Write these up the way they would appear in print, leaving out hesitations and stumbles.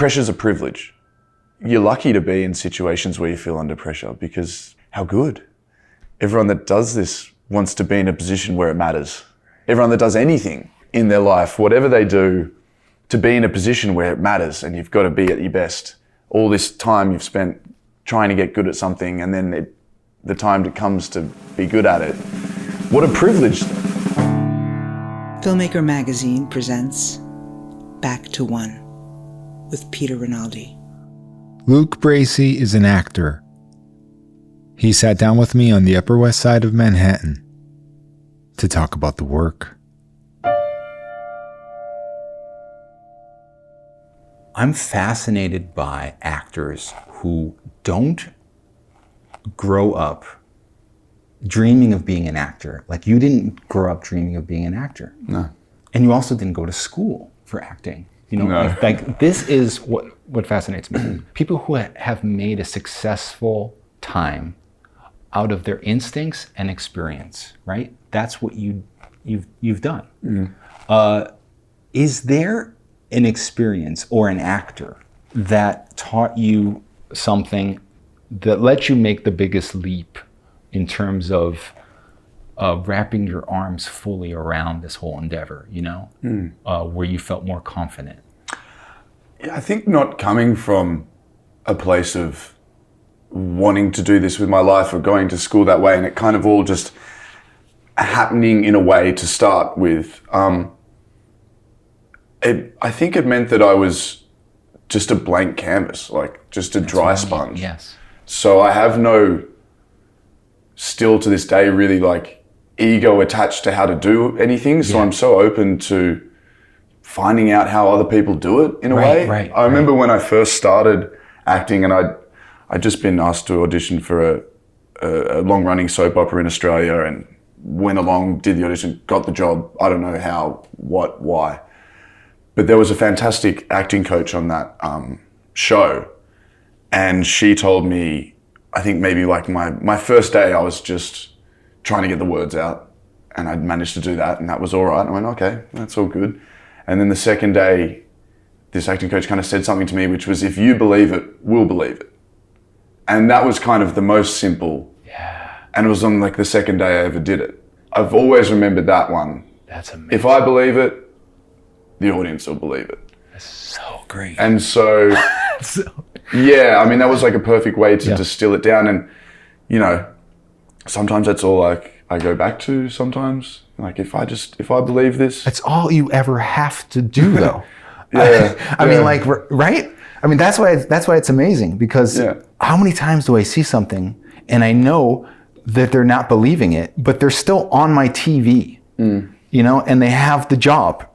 pressure's a privilege. You're lucky to be in situations where you feel under pressure, because how good. Everyone that does this wants to be in a position where it matters. Everyone that does anything in their life, whatever they do, to be in a position where it matters, and you've got to be at your best. All this time you've spent trying to get good at something, and then the time that comes to be good at it. What a privilege. Filmmaker Magazine presents Back to One with Peter Rinaldi. Luke Bracey is an actor. He sat down with me on the Upper West Side of Manhattan to talk about the work. I'm fascinated by actors who don't grow up dreaming of being an actor. Like, you didn't grow up dreaming of being an actor. No. And you also didn't go to school for acting. You know, No. like this is what fascinates me. People who have made a successful time out of their instincts and experience, right? That's what you've done. Mm. Is there an experience or an actor that taught you something that let you make the biggest leap in terms of wrapping your arms fully around this whole endeavor, you know, where you felt more confident? Yeah, I think not coming from a place of wanting to do this with my life or going to school that way, and it kind of all just happening in a way to start with. I think it meant that I was just a blank canvas, like just a dry sponge. Yes. So I have no, still to this day, really like ego attached to how to do anything. So I'm so open to finding out how other people do it in a way. Right, I remember when I first started acting, and I'd just been asked to audition for a long-running soap opera in Australia, and went along, did the audition, got the job. I don't know how, what, why. But there was a fantastic acting coach on that show, and she told me, I think maybe like my first day, I was just trying to get the words out, and I'd managed to do that, and that was all right. I went, okay, that's all good. And then the second day, this acting coach kind of said something to me, which was, if you believe it, we'll believe it. And that was kind of the most simple. Yeah. And it was on like the second day I ever did it. I've always remembered that one. That's amazing. If I believe it, the audience will believe it. That's so great. And so, yeah, I mean, that was like a perfect way to distill it down. And, you know, sometimes that's all like I go back to sometimes. Like, if I believe this. That's all you ever have to do, though. I mean, like, right? I mean, that's why it's amazing, because how many times do I see something and I know that they're not believing it, but they're still on my TV, you know, and they have the job.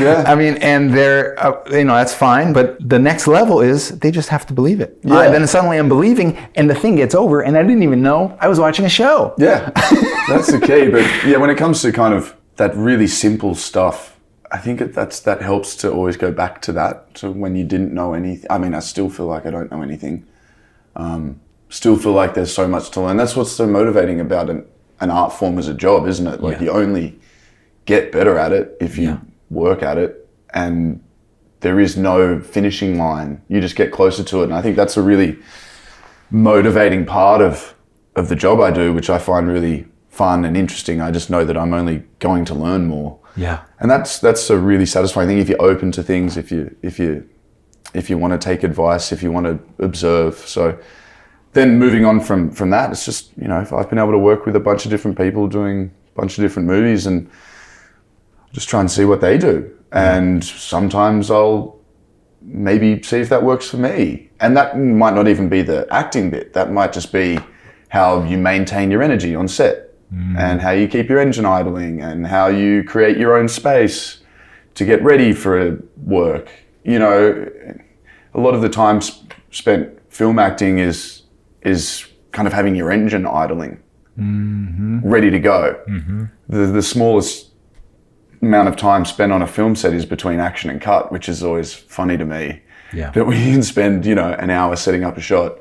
I mean, and they're, you know, that's fine. But the next level is they just have to believe it. Then suddenly I'm believing, and the thing gets over, and I didn't even know I was watching a show. Yeah, that's the key. But yeah, when it comes to kind of that really simple stuff, I think that helps to always go back to that. So when you didn't know anything, I mean, I still feel like I don't know anything. Still feel like there's so much to learn. That's what's so motivating about an art form as a job, isn't it? Like, you only get better at it if you work at it, and there is no finishing line. You just get closer to it. And I think that's a really motivating part of the job I do, which I find really fun and interesting. I just know that I'm only going to learn more. Yeah. And that's a really satisfying thing if you're open to things, if you want to take advice, if you want to observe. So then moving on from that, it's just, you know, I've been able to work with a bunch of different people doing a bunch of different movies, and just try and see what they do. And sometimes I'll maybe see if that works for me. And that might not even be the acting bit. That might just be how you maintain your energy on set, and how you keep your engine idling, and how you create your own space to get ready for work. You know, a lot of the time spent film acting is kind of having your engine idling, ready to go. The smallest amount of time spent on a film set is between action and cut, which is always funny to me. Yeah. But we can spend, you know, an hour setting up a shot,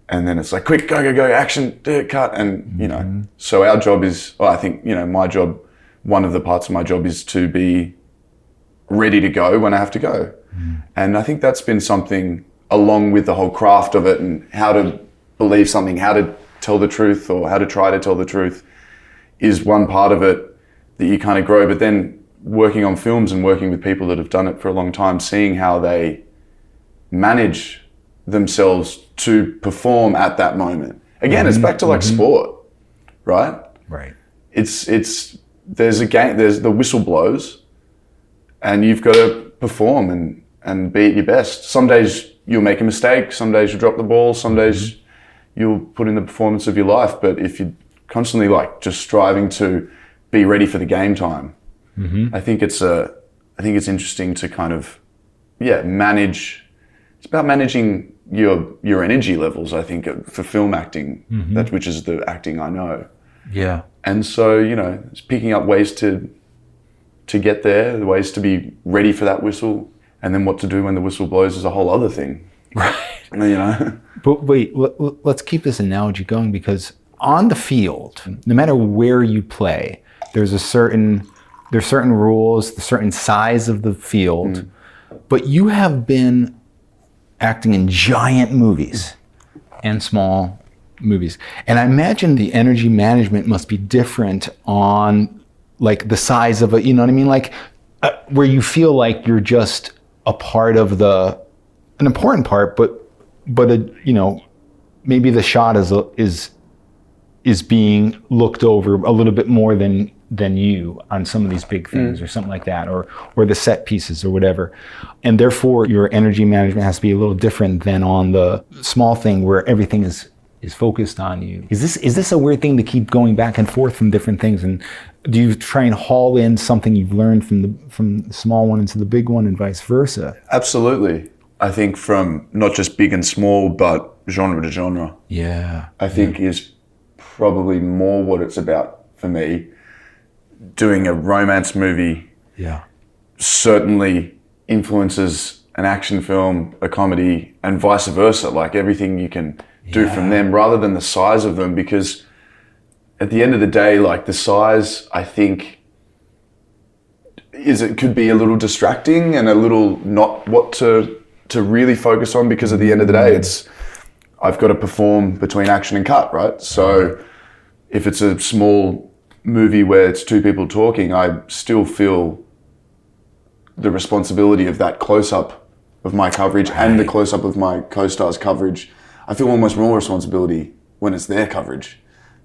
and then it's like, quick, go, action, cut. And, you know, so our job is, I think, you know, my job, one of the parts of my job is to be ready to go when I have to go. And I think that's been something, along with the whole craft of it and how to believe something, how to tell the truth or how to try to tell the truth, is one part of it that you kind of grow. But then working on films and working with people that have done it for a long time, seeing how they manage themselves to perform at that moment. Again, it's back to like sport, right? Right. There's a game, there's the whistle blows and you've got to perform and be at your best. Some days you'll make a mistake, some days you'll drop the ball, some days you'll put in the performance of your life. But if you're constantly like just striving to be ready for the game time, I think it's interesting to kind of, manage. It's about managing your energy levels, I think, for film acting, which is the acting I know. Yeah. And so, it's picking up ways to get there, the ways to be ready for that whistle, and then what to do when the whistle blows is a whole other thing. Right. But wait, let's keep this analogy going, because on the field, no matter where you play, there's certain rules, the certain size of the field, but you have been acting in giant movies and small movies. And I imagine the energy management must be different on like the size of you know what I mean? Like where you feel like you're just a part of an important part, but maybe the shot is being looked over a little bit more than you on some of these big things or something like that, or the set pieces or whatever. And therefore your energy management has to be a little different than on the small thing where everything is focused on you. Is this a weird thing to keep going back and forth from different things? And do you try and haul in something you've learned from the small one into the big one and vice versa? Absolutely. I think from not just big and small, but genre to genre. Yeah. I think is probably more what it's about for me. Doing a romance movie certainly influences an action film, a comedy, and vice versa. Like everything you can do from them rather than the size of them, because at the end of the day, like the size, I think, it could be a little distracting and a little not what to really focus on, because at the end of the day, I've got to perform between action and cut, right? So if it's a small movie where it's two people talking, I still feel the responsibility of that close-up of my coverage and the close-up of my co-star's coverage. I feel almost more responsibility when it's their coverage,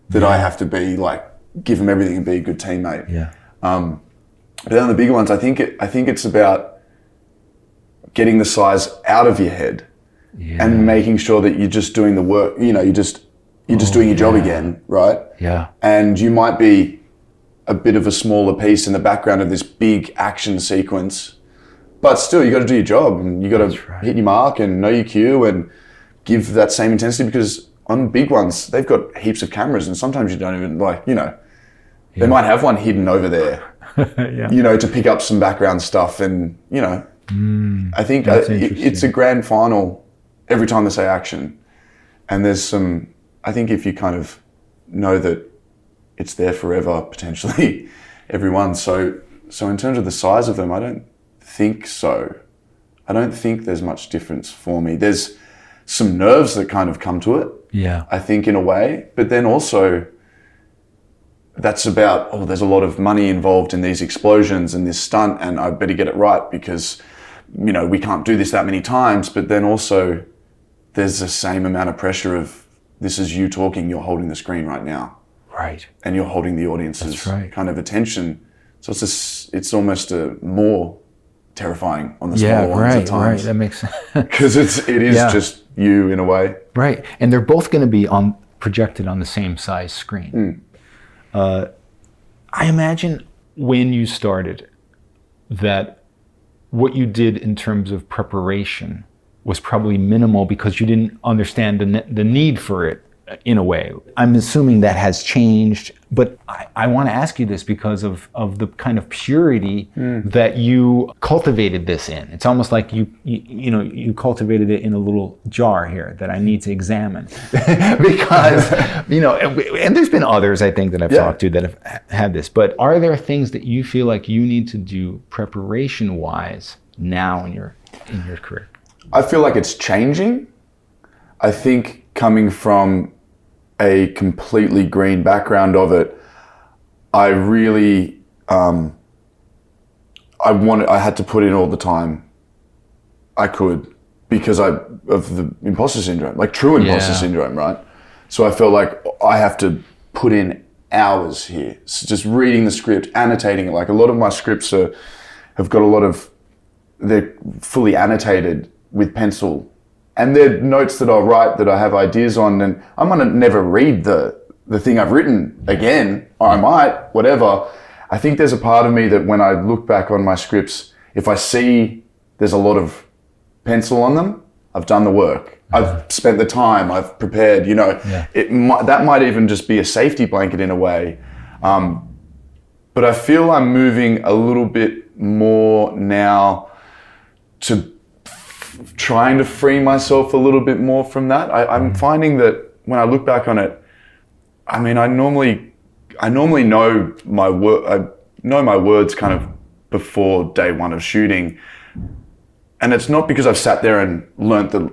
that I have to be like, give them everything and be a good teammate. Yeah. But then the bigger ones, I think it's about getting the size out of your head and making sure that you're just doing the work. You're just doing your job again, right? Yeah. And you might be a bit of a smaller piece in the background of this big action sequence, but still you got to do your job and you got to hit your mark and know your cue and give that same intensity, because on big ones, they've got heaps of cameras and sometimes you don't even they might have one hidden over there, to pick up some background stuff. And, I think it's a grand final every time they say action. And there's I think if you kind of know that it's there forever, potentially, everyone. So in terms of the size of them, I don't think so. I don't think there's much difference for me. There's some nerves that kind of come to it, I think, in a way. But then also, that's about, there's a lot of money involved in these explosions and this stunt, and I better get it right because, we can't do this that many times. But then also, there's the same amount of pressure of, this is you talking, you're holding the screen right now. Right. And you're holding the audience's kind of attention. So it's almost more terrifying on the smaller ones at times. Right, that makes sense. Because it is just you in a way. Right, and they're both going to be projected on the same size screen. I imagine when you started that what you did in terms of preparation was probably minimal because you didn't understand the need for it in a way. I'm assuming that has changed, but I want to ask you this because of the kind of purity that you cultivated this in. It's almost like you cultivated it in a little jar here that I need to examine because, and there's been others I think that I've talked to that have had this, but are there things that you feel like you need to do preparation-wise now in your in your career? I feel like it's changing. I think coming from a completely green background of it, I really, I had to put in all the time I could because of the imposter syndrome, like true imposter syndrome, right? So I felt like I have to put in hours here, so just reading the script, annotating it. Like a lot of my scripts have got they're fully annotated with pencil, and they're notes that I'll write that I have ideas on, and I'm gonna never read the thing I've written again, or I might, whatever. I think there's a part of me that when I look back on my scripts, if I see there's a lot of pencil on them, I've done the work. I've spent the time, I've prepared, that might even just be a safety blanket in a way. But I feel I'm moving a little bit more now to trying to free myself a little bit more from that. I'm finding that when I look back on it, I mean, I normally know my words kind of before day one of shooting. And it's not because I've sat there and learnt the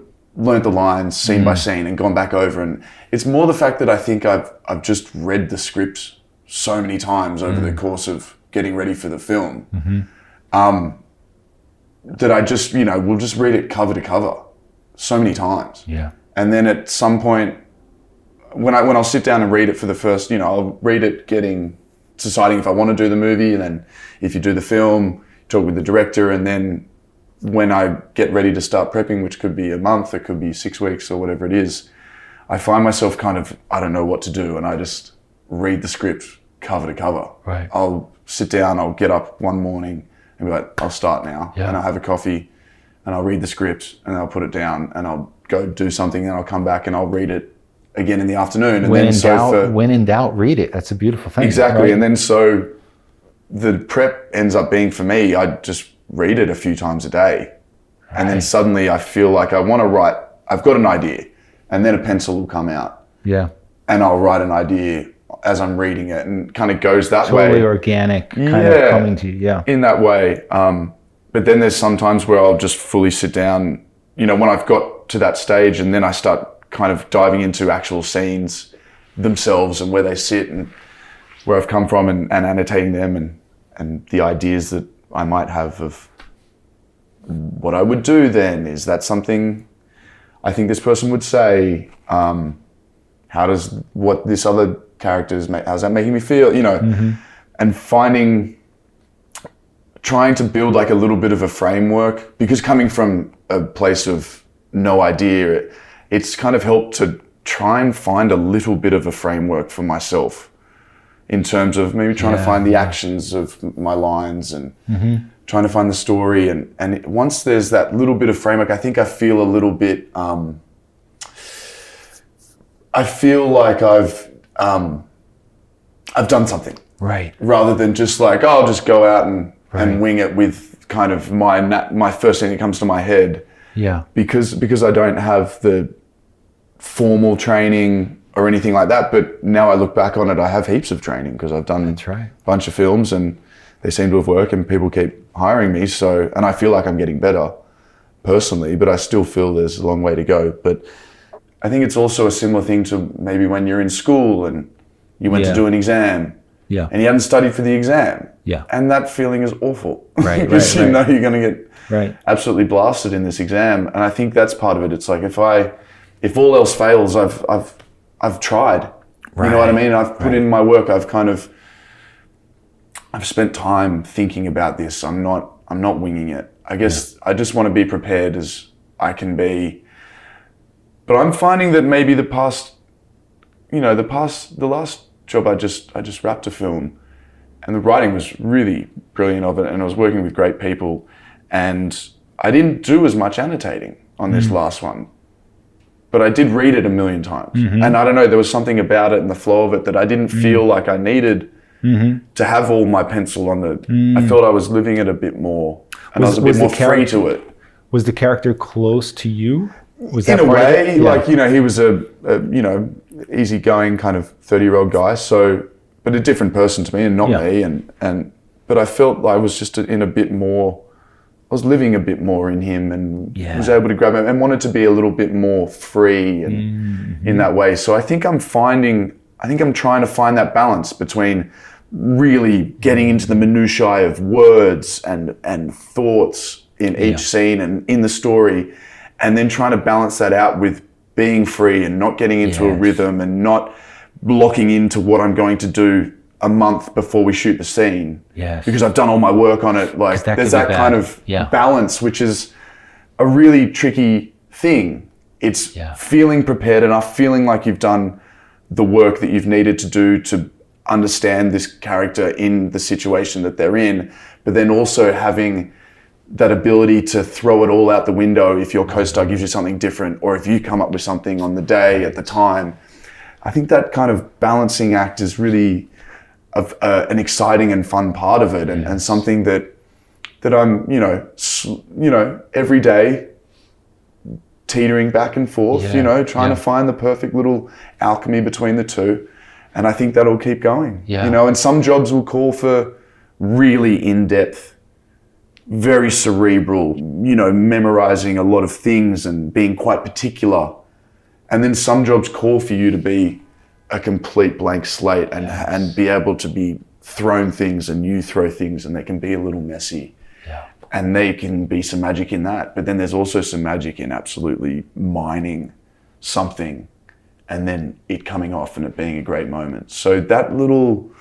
lines scene by scene and gone back over, and it's more the fact that I think I've just read the script so many times over the course of getting ready for the film, that I just, we'll just read it cover to cover so many times. Yeah. And then at some point, when I'll sit down and read it for the first, I'll read it deciding if I want to do the movie, and then if you do the film, talk with the director, and then when I get ready to start prepping, which could be a month, it could be 6 weeks or whatever it is, I find myself kind of, I don't know what to do, and I just read the script cover to cover. Right. I'll sit down, I'll get up one morning and be like, I'll start now. Yeah. And I'll have a coffee and I'll read the script and I'll put it down and I'll go do something and I'll come back and I'll read it again in the afternoon. And when in doubt, read it. That's a beautiful thing. Exactly. Right? And then so the prep ends up being, for me, I just read it a few times a day. Right. And then suddenly I feel like I want to write, I've got an idea, and then a pencil will come out. Yeah. And I'll write an idea as I'm reading it, and kind of goes that way. Totally organic, kind of coming to you, yeah. In that way. But then there's sometimes where I'll just fully sit down, when I've got to that stage, and then I start kind of diving into actual scenes themselves and where they sit and where I've come from, and annotating them and the ideas that I might have of what I would do then. Is that something I think this person would say? How does what this other character how's that making me feel? And trying to build like a little bit of a framework, because coming from a place of no idea, it's kind of helped to try and find a little bit of a framework for myself in terms of maybe trying to find the actions of my lines and trying to find the story. And once there's that little bit of framework, I think I feel a little bit, I feel like I've done something. Right. Rather than just like, I'll just go out and wing it with kind of my first thing that comes to my head. Yeah. Because I don't have the formal training or anything like that. But now I look back on it, I have heaps of training because I've done a bunch of films and they seem to have worked and people keep hiring me. So, and I feel like I'm getting better personally, but I still feel there's a long way to go. But I think it's also a similar thing to maybe when you're in school and you went to do an exam and you hadn't studied for the exam. Yeah. And that feeling is awful. Right. Because you know you're going to get absolutely blasted in this exam. And I think that's part of it. It's like if all else fails, I've tried. Right. You know what I mean? I've put in my work. I've spent time thinking about this. I'm not winging it. I guess I just want to be prepared as I can be. But I'm finding that maybe the last job I just wrapped a film, and the writing was really brilliant of it, and I was working with great people, and I didn't do as much annotating on this last one, but I did read it a million times. And I don't know, there was something about it and the flow of it that I didn't feel like I needed to have all my pencil on the, I felt I was living it a bit more, and I was a bit more free to it. Was the character close to you? Was that in a way, like, he was a easygoing kind of 30-year-old guy, so, but a different person to me and not me, but I felt I was just in a bit more was living a bit more in him and Yeah. was able to grab him and wanted to be a little bit more free and in that way. So I think I'm trying to find that balance between really getting into the minutiae of words and thoughts in each scene and in the story, and then trying to balance that out with being free and not getting into a rhythm and not locking into what I'm going to do a month before we shoot the scene. Yes. Because I've done all my work on it. Like there's that kind of balance, which is a really tricky thing. It's feeling prepared enough, feeling like you've done the work that you've needed to do to understand this character in the situation that they're in, but then also having that ability to throw it all out the window if your co-star gives you something different, or if you come up with something on the day at the time. I think that kind of balancing act is really an exciting and fun part of it, and something that I'm, every day teetering back and forth, trying to find the perfect little alchemy between the two. And I think that'll keep going, and some jobs will call for really in-depth, very cerebral, memorizing a lot of things and being quite particular. And then some jobs call for you to be a complete blank slate and be able to be thrown things, and you throw things, and they can be a little messy. And there can be some magic in that. But then there's also some magic in absolutely mining something and then it coming off and it being a great moment. So that little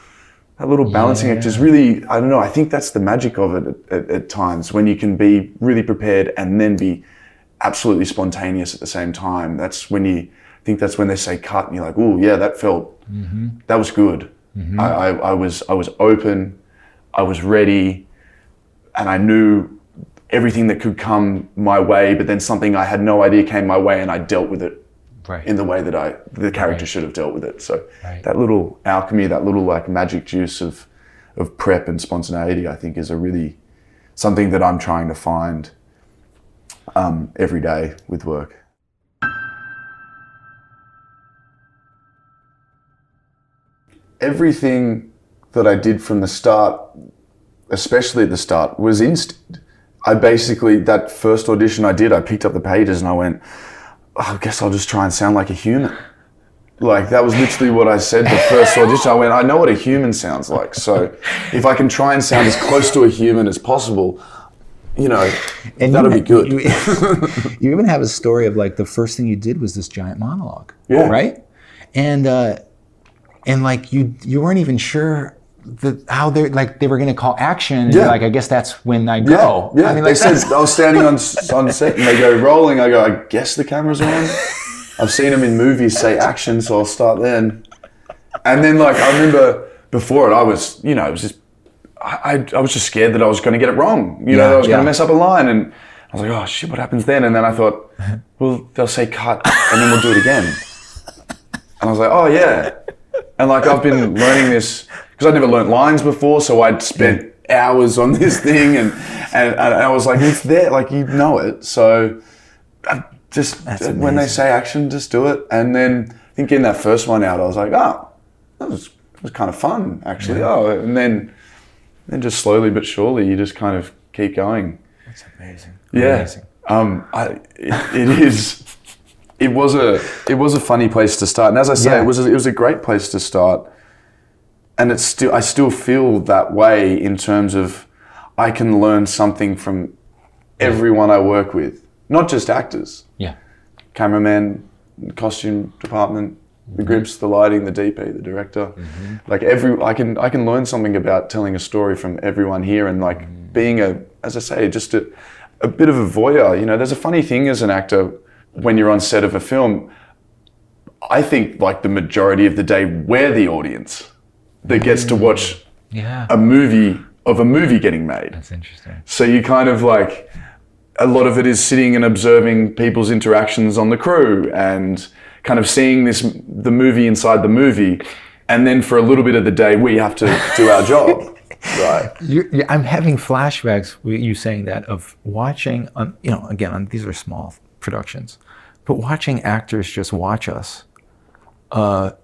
balancing act is really, I don't know, I think that's the magic of it at times, when you can be really prepared and then be absolutely spontaneous at the same time. I think that's when they say cut and you're like, oh yeah, that was good. I was open, I was ready, and I knew everything that could come my way, but then something I had no idea came my way and I dealt with it in the way that the character should have dealt with it. So that little alchemy, that little like magic juice of prep and spontaneity, I think is something that I'm trying to find every day with work. Everything that I did from the start, especially at the start, was instant. That first audition I did, I picked up the pages and I went, I guess I'll just try and sound like a human. Like, that was literally what I said the first audition. I went, I know what a human sounds like. So if I can try and sound as close to a human as possible, that'll be good. You even have a story of like the first thing you did was this giant monologue. Yeah. Right? And like you weren't even sure how they were going to call action. And like, I guess that's when I go. Yeah. I mean, they said, I was standing on set and they go rolling. I go, I guess the camera's on. I've seen them in movies say action, so I'll start then. And then like, I remember before it, I was, it was just, I was just scared that I was going to get it wrong. That I was going to mess up a line. And I was like, oh shit, what happens then? And then I thought, well, they'll say cut and then we'll do it again. And I was like, oh yeah. And like, I've been learning this, because I'd never learned lines before, so I'd spent hours on this thing, and I was like, it's there, like, you know it. So I just, when they say action, just do it. And then I think getting that first one out, I was like, oh, that was kind of fun, actually. Yeah. Oh, and then just slowly but surely, you just kind of keep going. That's amazing. Yeah. Amazing. It was a funny place to start, and as I say, it was a great place to start, and I still feel that way in terms of I can learn something from everyone I work with, not just actors. Yeah, cameraman, costume department, the grips, the lighting, the DP, the director. Like I can learn something about telling a story from everyone here, and like being as I say, just a bit of a voyeur. There's a funny thing as an actor. When you're on set of a film, I think like the majority of the day we're the audience that gets to watch a movie getting made. That's interesting. So you kind of like, a lot of it is sitting and observing people's interactions on the crew and kind of seeing the movie inside the movie. And then for a little bit of the day, we have to do our job. Right. I'm having flashbacks with you saying that, of watching, these are small productions, but watching actors just watch us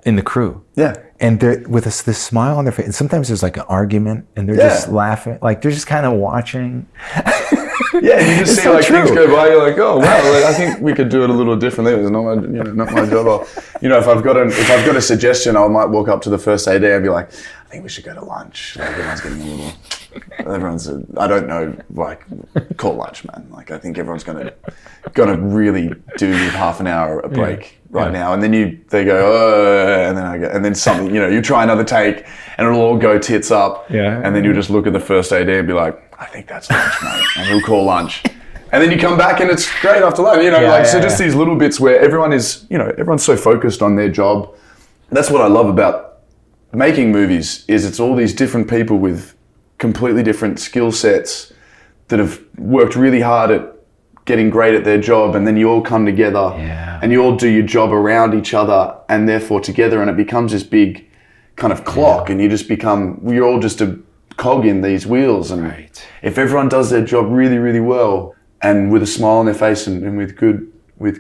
in the crew. Yeah. And they're with this smile on their face. And sometimes there's like an argument and they're just laughing. Like they're just kind of watching. Yeah, you just see like things go by. You're like, oh wow, like, I think we could do it a little differently. It's not my, not my job. Or, if I've got a suggestion, I might walk up to the first AD and be like, I think we should go to lunch. Like, I don't know, like, call lunch, man. Like, I think everyone's gonna really do half an hour a break now. And then they go, oh, and then I go, and then something, you try another take, and it'll all go tits up. Yeah. And then you just look at the first AD and be like, I think that's lunch, mate. And he'll call lunch. And then you come back and it's great after lunch, just these little bits where everyone is, everyone's so focused on their job. That's what I love about making movies, is it's all these different people with completely different skill sets that have worked really hard at getting great at their job, and then you all come together and you all do your job around each other and therefore together, and it becomes this big kind of clock, and you're all just a cog in these wheels. And if everyone does their job really, really well and with a smile on their face and with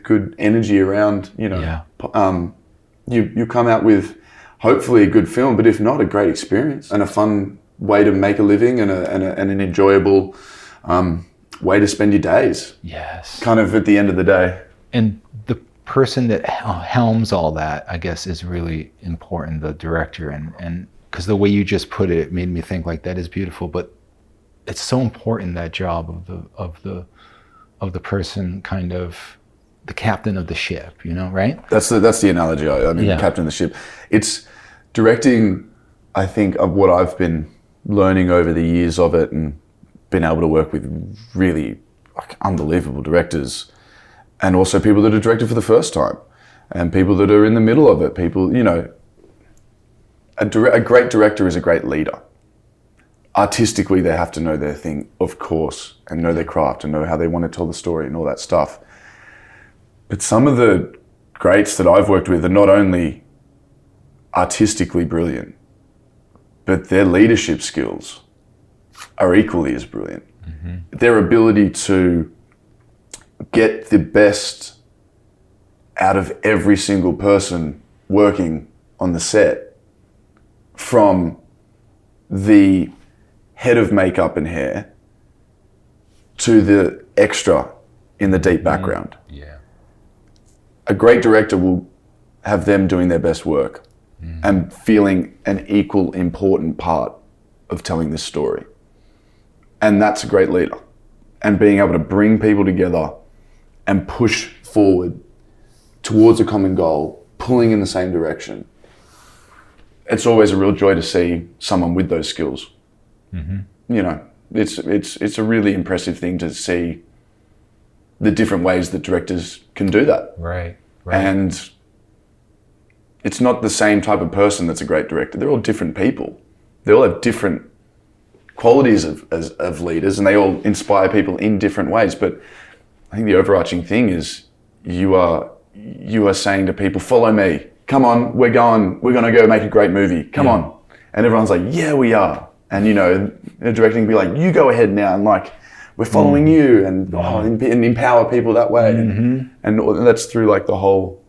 good energy around, you come out with hopefully a good film, but if not, a great experience and a fun way to make a living and an enjoyable way to spend your days. Yes. Kind of at the end of the day. And the person that helms all that, I guess, is really important, the director. And because the way you just put it, it made me think like that is beautiful, but it's so important, that job of the person, kind of the captain of the ship, right? That's the analogy. Captain of the ship. It's directing, I think, of what I've been learning over the years of it, and been able to work with really unbelievable directors, and also people that are directed for the first time, and people that are in the middle of it. People, a great director is a great leader. Artistically, they have to know their thing, of course, and know their craft, and know how they want to tell the story and all that stuff. But some of the greats that I've worked with are not only artistically brilliant, but their leadership skills are equally as brilliant. Mm-hmm. Their ability to get the best out of every single person working on the set, from the head of makeup and hair to the extra in the deep background. Yeah. A great director will have them doing their best work and feeling an equal important part of telling this story. And that's a great leader. And being able to bring people together and push forward towards a common goal, pulling in the same direction. It's always a real joy to see someone with those skills. Mm-hmm. It's a really impressive thing to see the different ways that directors can do that. Right. And it's not the same type of person that's a great director. They're all different people. They all have different qualities of leaders, and they all inspire people in different ways. But I think the overarching thing is you are saying to people, follow me. Come on, we're going to go make a great movie. Come on. And everyone's like, yeah, we are. And, the directing can be like, you go ahead now, and like, we're following you, and empower people that way. Mm-hmm. And that's through like the whole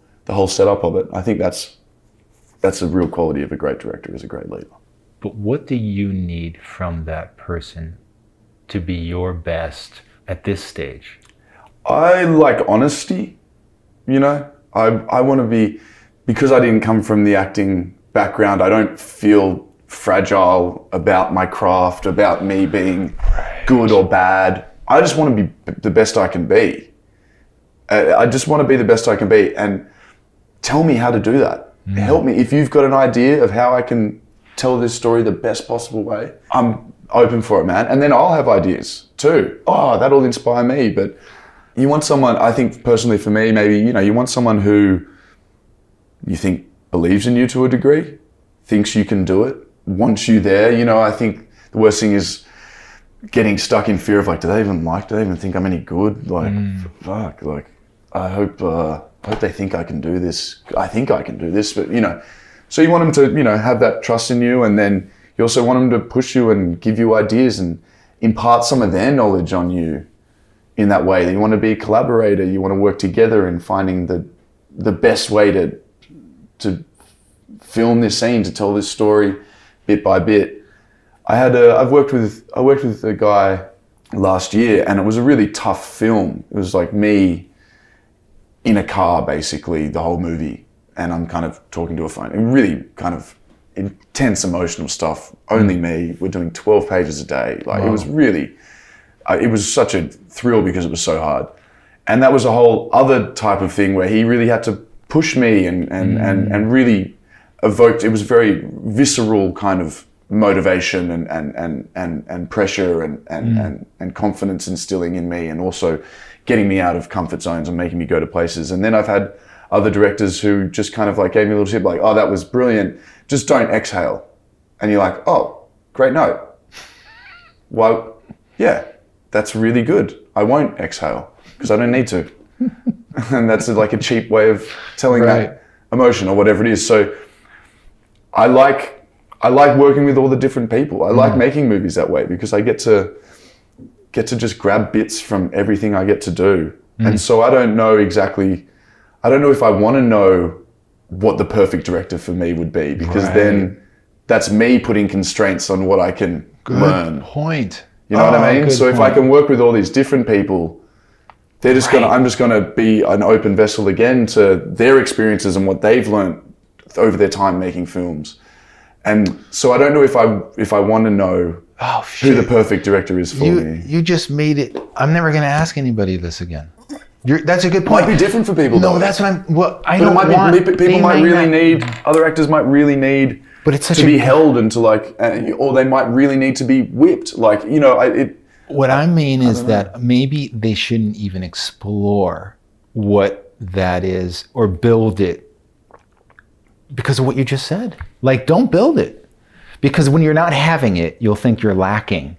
setup of it. I think that's a real quality of a great director, is a great leader. But what do you need from that person to be your best at this stage? I like honesty, I want to be, because I didn't come from the acting background, I don't feel fragile about my craft, about me being good or bad. I just want to be the best I can be. I just want to be the best I can be, and tell me how to do that. Help me. If you've got an idea of how I can tell this story the best possible way, I'm open for it, man. And then I'll have ideas too. Oh, that'll inspire me. But you want someone, I think personally for me, maybe, you want someone who you think believes in you to a degree, thinks you can do it, wants you there. I think the worst thing is getting stuck in fear of like, do they even think I'm any good? Like, fuck, like, I hope they think I can do this. I think I can do this, but so you want them to, have that trust in you, and then you also want them to push you and give you ideas and impart some of their knowledge on you in that way. You want to be a collaborator. You want to work together in finding the best way to film this scene, to tell this story bit by bit. I worked with a guy last year, and it was a really tough film. It was like me in a car, basically, the whole movie, and I'm kind of talking to a phone. And really kind of intense emotional stuff. Only me. We're doing 12 pages a day. Like, it was really, it was such a thrill because it was so hard. And that was a whole other type of thing where he really had to push me and really evoked, it was very visceral kind of motivation and pressure and confidence instilling in me, and also getting me out of comfort zones and making me go to places. And then I've had other directors who just kind of like gave me a little tip, like, oh, that was brilliant, just don't exhale. And you're like, oh, great note. Well, yeah, that's really good. I won't exhale because I don't need to. And that's like a cheap way of telling that emotion or whatever it is. So I like working with all the different people. I like making movies that way because I get to just grab bits from everything I get to do. And so I don't know if I want to know what the perfect director for me would be, because then that's me putting constraints on what I can learn. Good point. You know what I mean? So if I can work with all these different people, I'm just gonna be an open vessel again to their experiences and what they've learned over their time making films. And so I don't know if I want to know who the perfect director is for me. You just made it. I'm never going to ask anybody this again. That's a good point. It might be different for people. No, though. that's what I'm. Well, I But don't want. people might really need. Other actors might really need. But it's such to be held and to like, or they might really need to be whipped. Like, you know, What I mean is that maybe they shouldn't even explore what that is or build it because of what you just said. Like, don't build it. Because when you're not having it, you'll think you're lacking.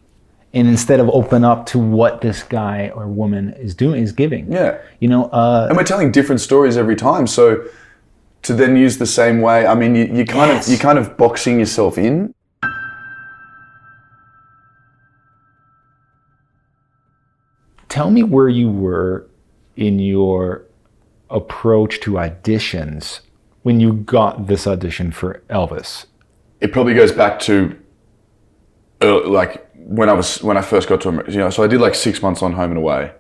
And instead of open up to what this guy or woman is doing, is giving. Yeah. You know, and we're telling different stories every time. So to then use the same way, I mean, you're kind of boxing yourself in. Tell me where you were in your approach to auditions when you got this audition for Elvis. It probably goes back to like when I first got to America. You know, so I did like 6 months on Home and Away,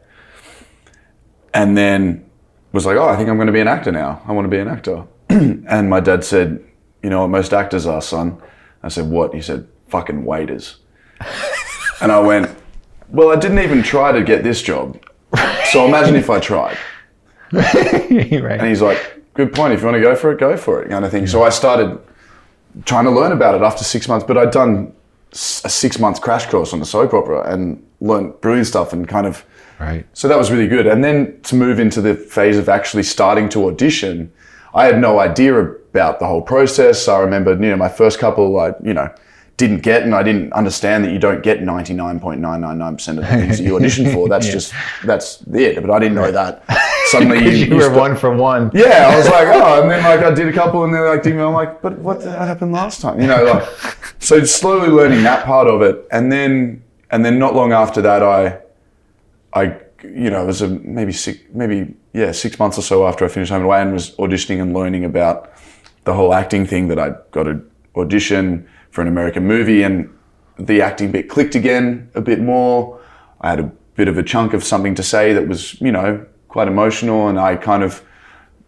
and then was like, oh, I think I'm going to be an actor now. I want to be an actor. And my dad said, you know what most actors are, son? I said, what? He said, fucking waiters. And I went, well, I didn't even try to get this job. So imagine if I tried. Right. And he's like, good point. If you want to go for it, kind of thing. Yeah. So I started trying to learn about it after 6 months, but I'd done a 6 month crash course on the soap opera and learned brilliant stuff and kind of, so that was really good. And then to move into the phase of actually starting to audition, I had no idea about the whole process. I remember, you know, my first couple, I, you know, didn't get, and I didn't understand that you don't get 99.999% of the things that you audition for. That's that's it. But I didn't know that. Suddenly you were 1 for 1. Yeah, I was like, oh, and then like I did a couple, and they're like, I'm like, but what happened last time? You know, like, so slowly learning that part of it, and then not long after that, I you know, it was maybe 6 months or so after I finished Home and Away and was auditioning and learning about the whole acting thing, that I got to audition for an American movie, and the acting bit clicked again a bit more. I had a bit of a chunk of something to say that was, you know, quite emotional, and I kind of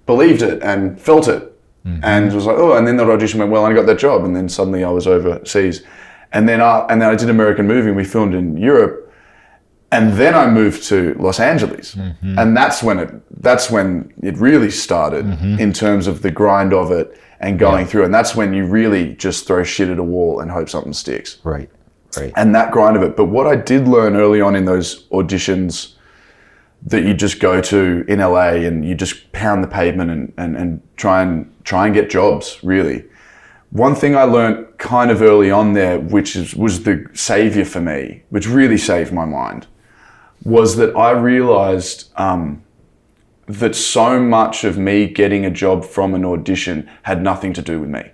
believed it and felt it, and was like, oh, and then that audition went well, and I got that job, and then suddenly I was overseas, and then I did American movie, and we filmed in Europe. And then I moved to Los Angeles, and that's when it really started in terms of the grind of it and going through. And that's when you really just throw shit at a wall and hope something sticks. Right. And that grind of it. But what I did learn early on in those auditions that you just go to in LA and you just pound the pavement and try and get jobs, really. One thing I learned kind of early on there, which was the savior for me, which really saved my mind, was that I realized that so much of me getting a job from an audition had nothing to do with me.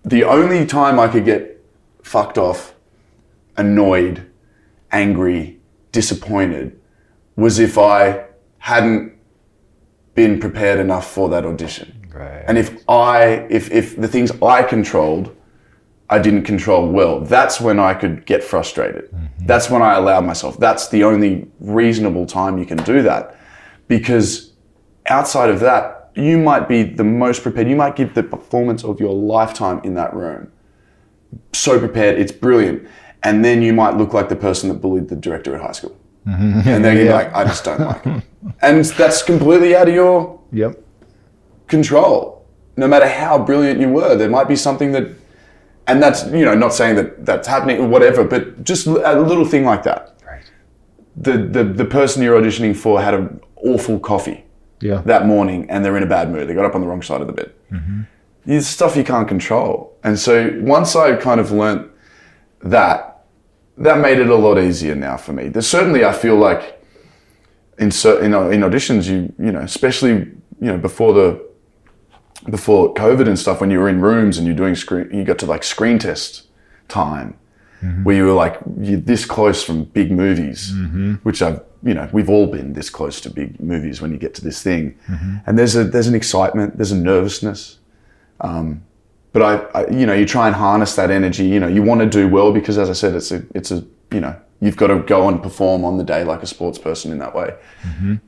The only time I could get fucked off, annoyed, angry, disappointed was if I hadn't been prepared enough for that audition. Right. And if the things I controlled, I didn't control well, that's when I could get frustrated. That's when I allowed myself. That's the only reasonable time you can do that. Because outside of that, you might be the most prepared. You might give the performance of your lifetime in that room. So prepared, it's brilliant. And then you might look like the person that bullied the director at high school. And then you're like, I just don't like it. And that's completely out of your control. No matter how brilliant you were, there might be something that, and that's, you know, not saying that that's happening or whatever, but just a little thing like that. Right. The person you're auditioning for had an awful coffee that morning and they're in a bad mood. They got up on the wrong side of the bed. It's stuff you can't control. And so once I kind of learnt that made it a lot easier now for me. There's certainly, I feel like in auditions, you know, especially, you know, before COVID and stuff, when you were in rooms and you're doing you got to like screen test time, where you were like, you're this close from big movies, which we've all been this close to big movies when you get to this thing. And there's an excitement, there's a nervousness. But I you try and harness that energy. You know, you want to do well because, as I said, it's a you know, you've got to go and perform on the day like a sports person in that way.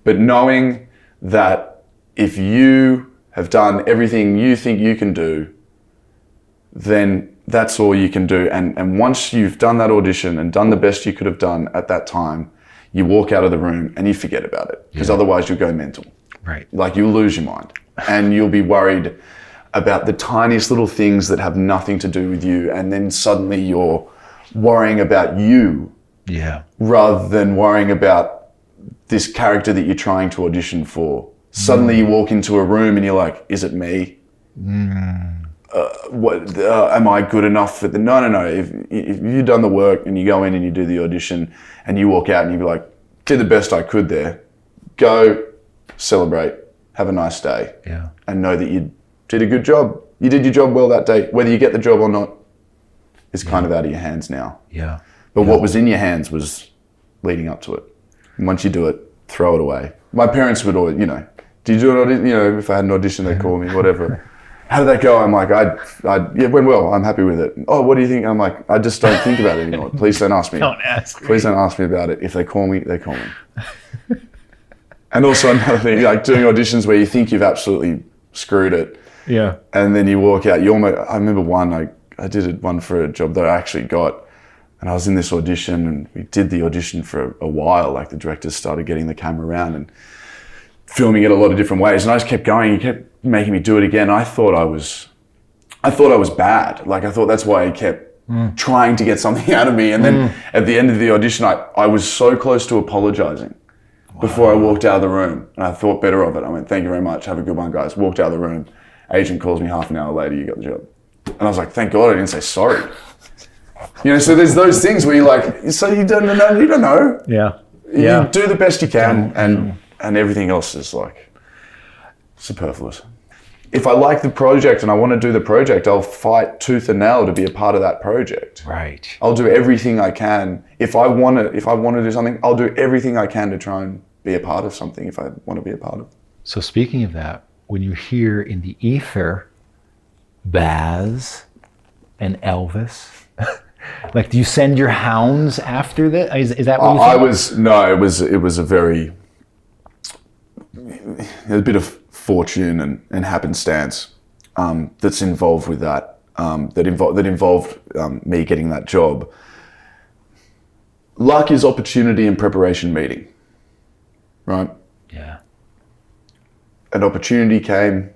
But knowing that if you have done everything you think you can do, then that's all you can do. And once you've done that audition and done the best you could have done at that time, you walk out of the room and you forget about it, because otherwise you'll go mental. Right. Like you'll lose your mind and you'll be worried about the tiniest little things that have nothing to do with you, and then suddenly you're worrying about you rather than worrying about this character that you're trying to audition for. Suddenly you walk into a room and you're like, is it me? Am I good enough for the... No. If you've done the work and you go in and you do the audition and you walk out and you be like, did the best I could there, go celebrate, have a nice day, and know that you did a good job. You did your job well that day. Whether you get the job or not is kind of out of your hands now. But what was in your hands was leading up to it. And once you do it, throw it away. My parents would always, you know, did you do an audition? You know, if I had an audition, they'd call me, whatever. How did that go? I'm like, it went well. I'm happy with it. Oh, what do you think? I'm like, I just don't think about it anymore. Please don't ask me. Please don't ask me about it. If they call me, they call me. And also another thing, like doing auditions where you think you've absolutely screwed it. And then you walk out. I remember I did one for a job that I actually got. And I was in this audition and we did the audition for a while. Like the directors started getting the camera around and filming it a lot of different ways. And I just kept going. He kept making me do it again. I thought I was bad. Like I thought that's why he kept trying to get something out of me. And then at the end of the audition, I was so close to apologizing before I walked out of the room. And I thought better of it. I went, thank you very much. Have a good one, guys. Walked out of the room. Agent calls me half an hour later, you got the job. And I was like, thank God I didn't say sorry. You know, so there's those things where you're like, so you don't know. You do the best you can, and everything else is like superfluous. If I like the project and I want to do the project, I'll fight tooth and nail to be a part of that project. Right. I'll do everything I can. If I want to do something, I'll do everything I can to try and be a part of something if I want to be a part of it. So speaking of that, when you hear in the ether Baz and Elvis, like, do you send your hounds after that? Is that what you think? It was a bit of fortune and happenstance that's involved with that. That involved me getting that job. Luck is opportunity and preparation meeting, right? Yeah. An opportunity came.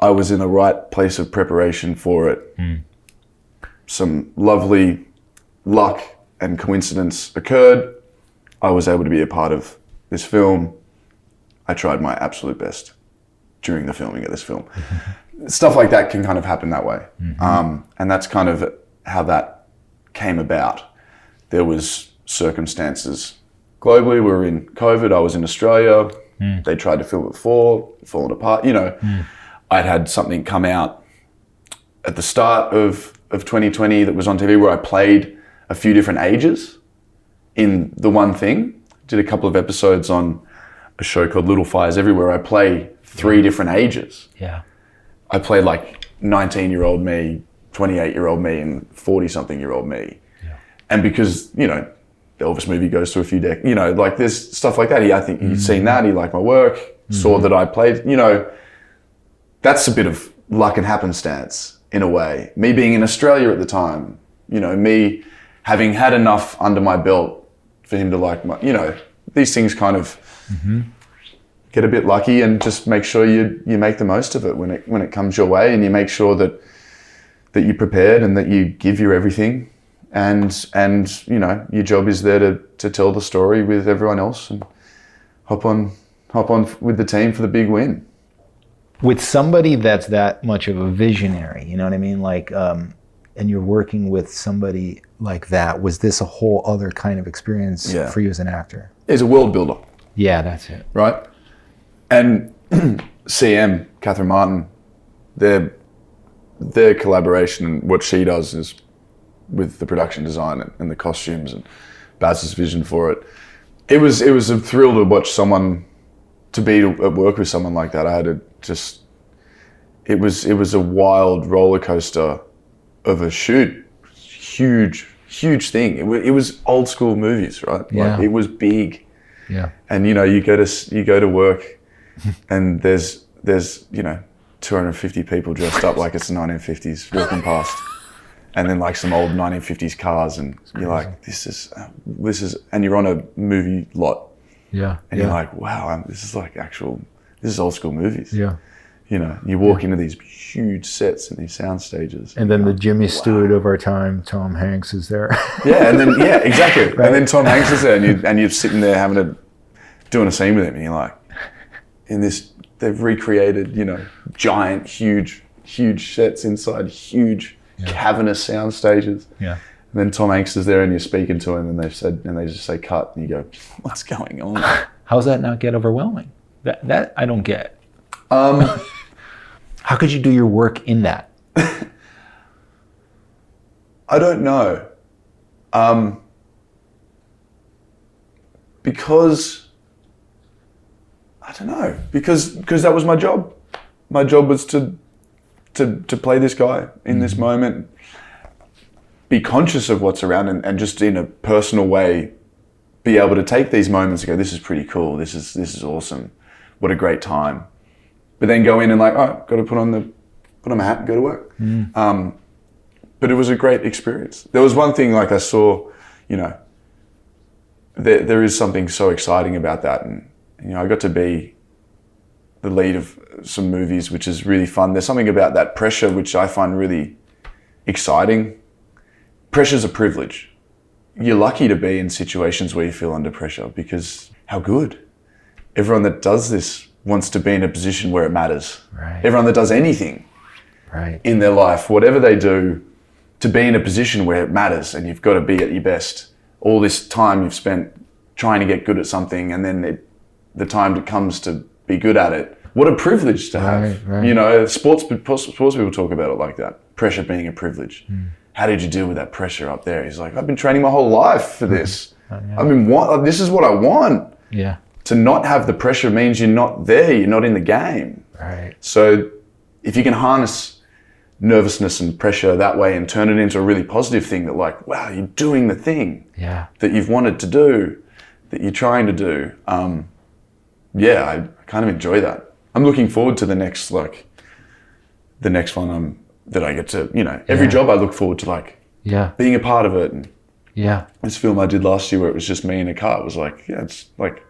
I was in the right place of preparation for it. Some lovely luck and coincidence occurred. I was able to be a part of this film. I tried my absolute best during the filming of this film. Stuff like that can kind of happen that way. And that's kind of how that came about. There was circumstances globally. We were in COVID. I was in Australia. They tried to film it before, fallen apart. You know, I'd had something come out at the start of 2020 that was on TV where I played a few different ages in the one thing. Did a couple of episodes on a show called Little Fires Everywhere. I play 3 different ages. Yeah. I played like 19-year-old me, 28-year-old me and 40-something-year-old me. Yeah. And because, you know, the Elvis movie goes through a few decades, you know, like there's stuff like that. I think he'd seen that, he liked my work, saw that I played, you know, that's a bit of luck and happenstance in a way. Me being in Australia at the time, you know, me having had enough under my belt for him to like my, you know, these things kind of get a bit lucky, and just make sure you make the most of it when it comes your way, and you make sure that you're prepared and that you give your everything. And you know, your job is there to tell the story with everyone else and hop on with the team for the big win. With somebody that's that much of a visionary, you know what I mean? Like, and you're working with somebody like that, was this a whole other kind of experience for you as an actor? He's a world builder. Yeah, that's it. Right? And CM, Catherine Martin, their collaboration and what she does is with the production design and the costumes and Baz's vision for it. It was a thrill to watch someone, to be at work with someone like that. I had to just, it was a wild roller coaster of a shoot. Huge thing. It was old school movies, right? Yeah. Like, it was big. Yeah. And you know, you go to work and there's you know, 250 people dressed up like it's the 1950s walking past. And then like some old 1950s cars, and you're like, this is, and you're on a movie lot. Yeah. And you're like, wow, this is old school movies. Yeah. You know, you walk into these huge sets and these sound stages. And then the Jimmy Stewart of our time, Tom Hanks, is there. Yeah, and then, yeah, exactly. Right. And then Tom Hanks is there, and you're sitting there doing a scene with him, and you're like, they've recreated, you know, giant, huge sets inside huge, cavernous sound stages. Yeah. And then Tom Hanks is there, and you're speaking to him, and they just say cut, and you go, what's going on? How's that not get overwhelming? That I don't get. How could you do your work in that? I don't know. Because that was my job. My job was to play this guy in this moment, be conscious of what's around, and just in a personal way be able to take these moments and go, this is pretty cool, this is awesome, what a great time. But then go in and like, oh, got to put on my hat and go to work. But it was a great experience. There was one thing, like I saw, you know, there is something so exciting about that, and you know, I got to be the lead of some movies, which is really fun. There's something about that pressure which I find really exciting. Pressure's a privilege. You're lucky to be in situations where you feel under pressure, because how good. Everyone that does this wants to be in a position where it matters. Right. Everyone that does anything in their life, whatever they do, to be in a position where it matters, and you've got to be at your best. All this time you've spent trying to get good at something, and then the time that comes to be good at it. What a privilege to have. Right. You know, sports people talk about it like that. Pressure being a privilege. How did you deal with that pressure up there? He's like, I've been training my whole life for this. This is what I want. Yeah. To not have the pressure means you're not there, you're not in the game. Right. So if you can harness nervousness and pressure that way and turn it into a really positive thing, that like, wow, you're doing the thing that you've wanted to do, that you're trying to do. I kind of enjoy that. I'm looking forward to the next one that I get to, you know, every job I look forward to, like being a part of it. And this film I did last year where it was just me in a car, it was like, it's like,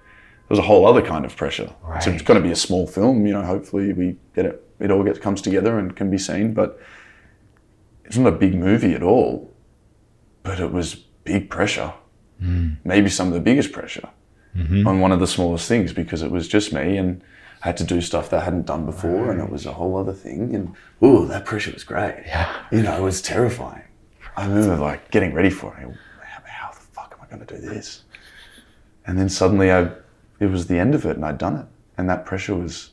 there's a whole other kind of pressure. Right. So it's going to be a small film, you know, hopefully we get it, comes together and can be seen, but it's not a big movie at all, but it was big pressure. Maybe some of the biggest pressure on one of the smallest things, because it was just me and I had to do stuff that I hadn't done before, and it was a whole other thing, and that pressure was great. You know, it was terrifying. I remember like getting ready for it. How the fuck am I going to do this? And then suddenly it was the end of it, and I'd done it, and that pressure was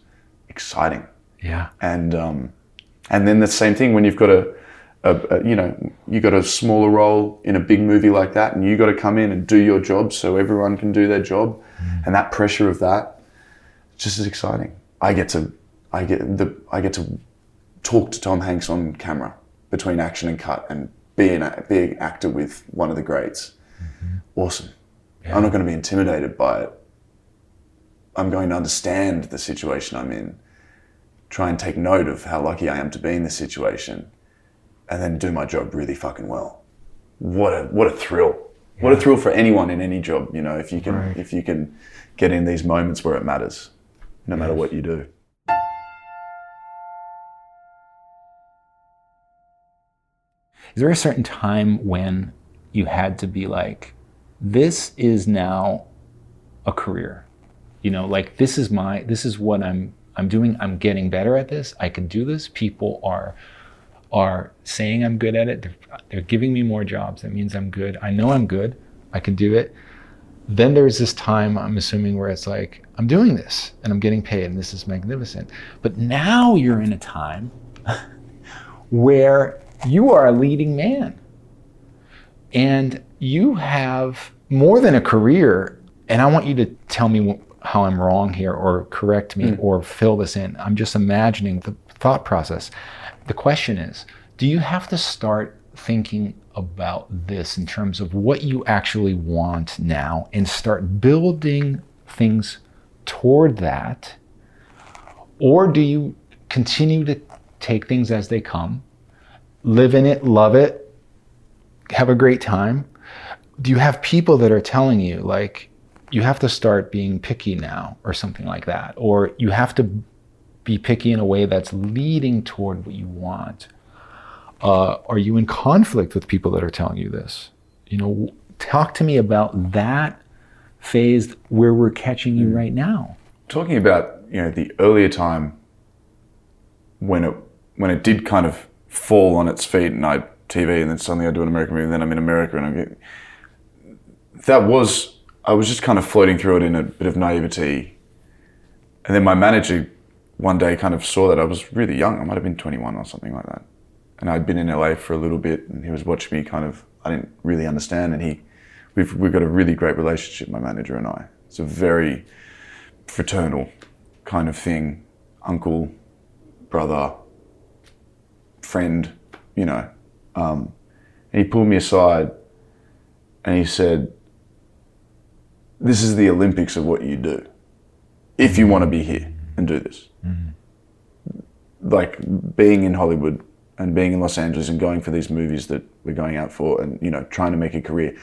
exciting. And then the same thing when you've got you got a smaller role in a big movie like that, and you got to come in and do your job so everyone can do their job, and that pressure of that, just as exciting. I get to talk to Tom Hanks on camera. between action and cut and be an actor with one of the greats. Awesome. Yeah. I'm not going to be intimidated by it. I'm going to understand the situation I'm in, try and take note of how lucky I am to be in this situation, and then do my job really fucking well. What a thrill. Yeah. What a thrill for anyone in any job, you know, if you can get in these moments where it matters, no matter what you do. Is there a certain time when you had to be like, this is now a career? You know, like this is what I'm doing. I'm getting better at this. I can do this. People are saying I'm good at it. They're giving me more jobs. That means I'm good. I know I'm good. I can do it. Then there's this time, I'm assuming, where it's like, I'm doing this and I'm getting paid and this is magnificent. But now you're in a time where you are a leading man and you have more than a career. And I want you to tell me how I'm wrong here or correct me or fill this in. I'm just imagining the thought process. The question is, do you have to start thinking about this in terms of what you actually want now and start building things toward that? Or do you continue to take things as they come, live in it, love it, have a great time? Do you have people that are telling you, like, you have to start being picky now or something like that? Or you have to be picky in a way that's leading toward what you want? Are you in conflict with people that are telling you this? You know, talk to me about that phase where we're catching you right now. Talking about, you know, the earlier time when it did kind of fall on its feet and I TV and then suddenly I do an American movie and then I'm in America and I was just kind of floating through it in a bit of naivety. And then my manager one day kind of saw that I was really young. I might have been 21 or something like that. And I'd been in LA for a little bit and he was watching me kind of, I didn't really understand. And we've got a really great relationship, my manager and I. It's a very fraternal kind of thing. Uncle, brother, friend, you know. And he pulled me aside and he said, this is the Olympics of what you do. If you want to be here and do this. Like being in Hollywood and being in Los Angeles and going for these movies that we're going out for and, you know, trying to make a career.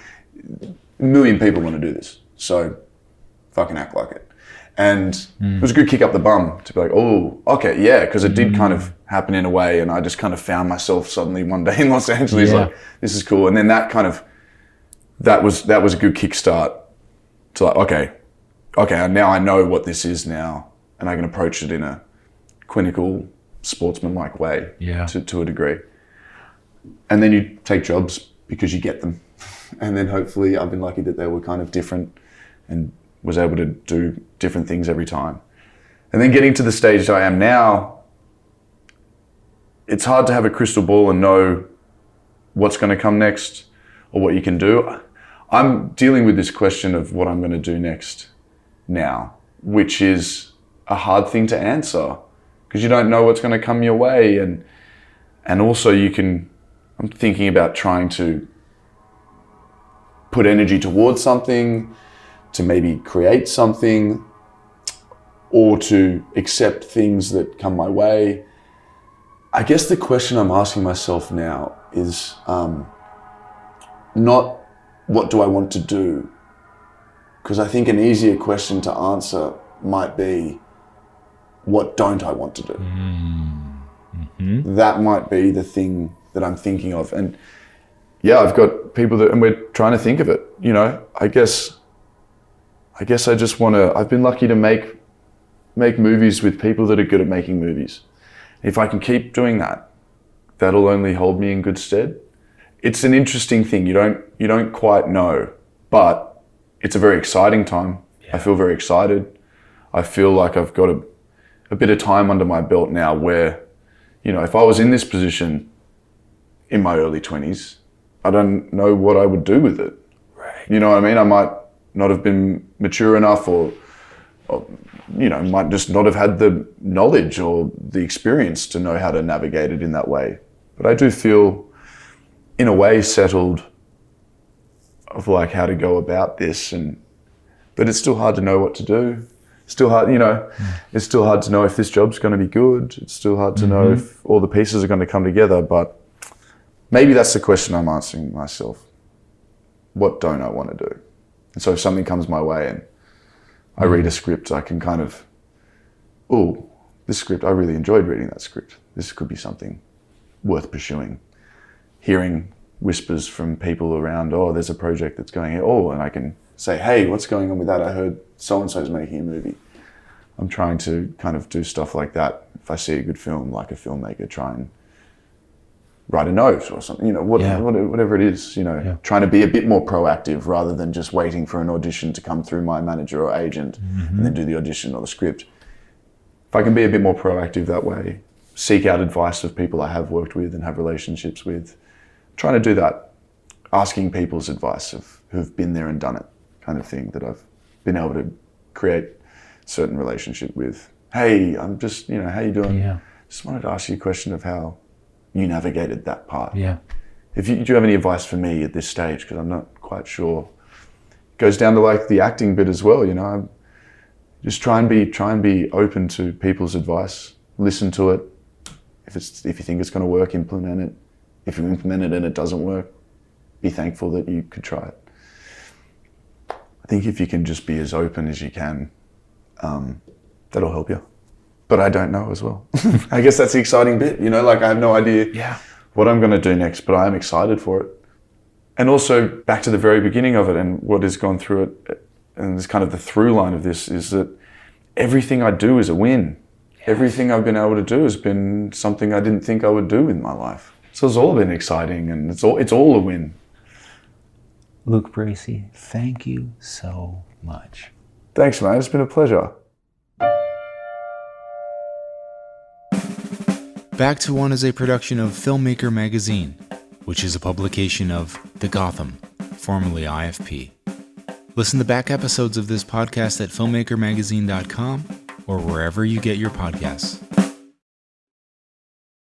A million people want to do this. So fucking act like it. And it was a good kick up the bum to be like, oh, okay, yeah, because it did kind of happen in a way and I just kind of found myself suddenly one day in Los Angeles like, this is cool. And then that kind of, that was a good kickstart to like, okay, now I know what this is now and I can approach it in a clinical, sportsman-like way to a degree. And then you take jobs because you get them. And then hopefully I've been lucky that they were kind of different and was able to do different things every time. And then getting to the stage I am now, it's hard to have a crystal ball and know what's going to come next or what you can do. I'm dealing with this question of what I'm going to do next now, which is a hard thing to answer because you don't know what's going to come your way. And also I'm thinking about trying to put energy towards something, to maybe create something, or to accept things that come my way. I guess the question I'm asking myself now is not what do I want to do? Because I think an easier question to answer might be, what don't I want to do? That might be the thing that I'm thinking of. And yeah, I've got people and we're trying to think of it. You know, I guess I just want to, I've been lucky to make movies with people that are good at making movies. If I can keep doing that, that'll only hold me in good stead. It's an interesting thing. You don't quite know, but it's a very exciting time. Yeah. I feel very excited. I feel like I've got a bit of time under my belt now where, you know, if I was in this position in my early 20s, I don't know what I would do with it. Right. You know what I mean? I might not have been mature enough or you know, might just not have had the knowledge or the experience to know how to navigate it in that way. But I do feel, in a way, settled of like how to go about this, but it's still hard to know what to do. Still hard, it's still hard to know if this job's going to be good. It's still hard to know if all the pieces are going to come together, but maybe that's the question I'm answering myself. What don't I want to do? And so if something comes my way and I read a script, I can kind of, this script, I really enjoyed reading that script. This could be something worth pursuing. Hearing whispers from people around, there's a project that's going here. And I can say, hey, what's going on with that? I heard so-and-so's making a movie. I'm trying to kind of do stuff like that. If I see a good film, like a filmmaker, try and write a note or something, whatever it is, trying to be a bit more proactive rather than just waiting for an audition to come through my manager or agent and then do the audition or the script. If I can be a bit more proactive that way, seek out advice of people I have worked with and have relationships with, trying to do that, asking people's advice of who've been there and done it kind of thing, that I've been able to create certain relationship with. Hey, I'm just, how you doing? Yeah. Just wanted to ask you a question of how you navigated that part. Yeah. Do you have any advice for me at this stage? Because I'm not quite sure. It goes down to like the acting bit as well, I'm just try and be open to people's advice. Listen to it. If you think it's going to work, implement it. If you implement it and it doesn't work, be thankful that you could try it. I think if you can just be as open as you can, that'll help you. But I don't know as well. I guess that's the exciting bit, I have no idea what I'm going to do next, but I'm excited for it. And also back to the very beginning of it and what has gone through it, and this kind of the through line of this is that everything I do is a win. Yes. Everything I've been able to do has been something I didn't think I would do in my life. So it's all been exciting and it's all a win. Luke Bracey, thank you so much. Thanks, man. It's been a pleasure. Back to One is a production of Filmmaker Magazine, which is a publication of The Gotham, formerly IFP. Listen to back episodes of this podcast at filmmakermagazine.com or wherever you get your podcasts.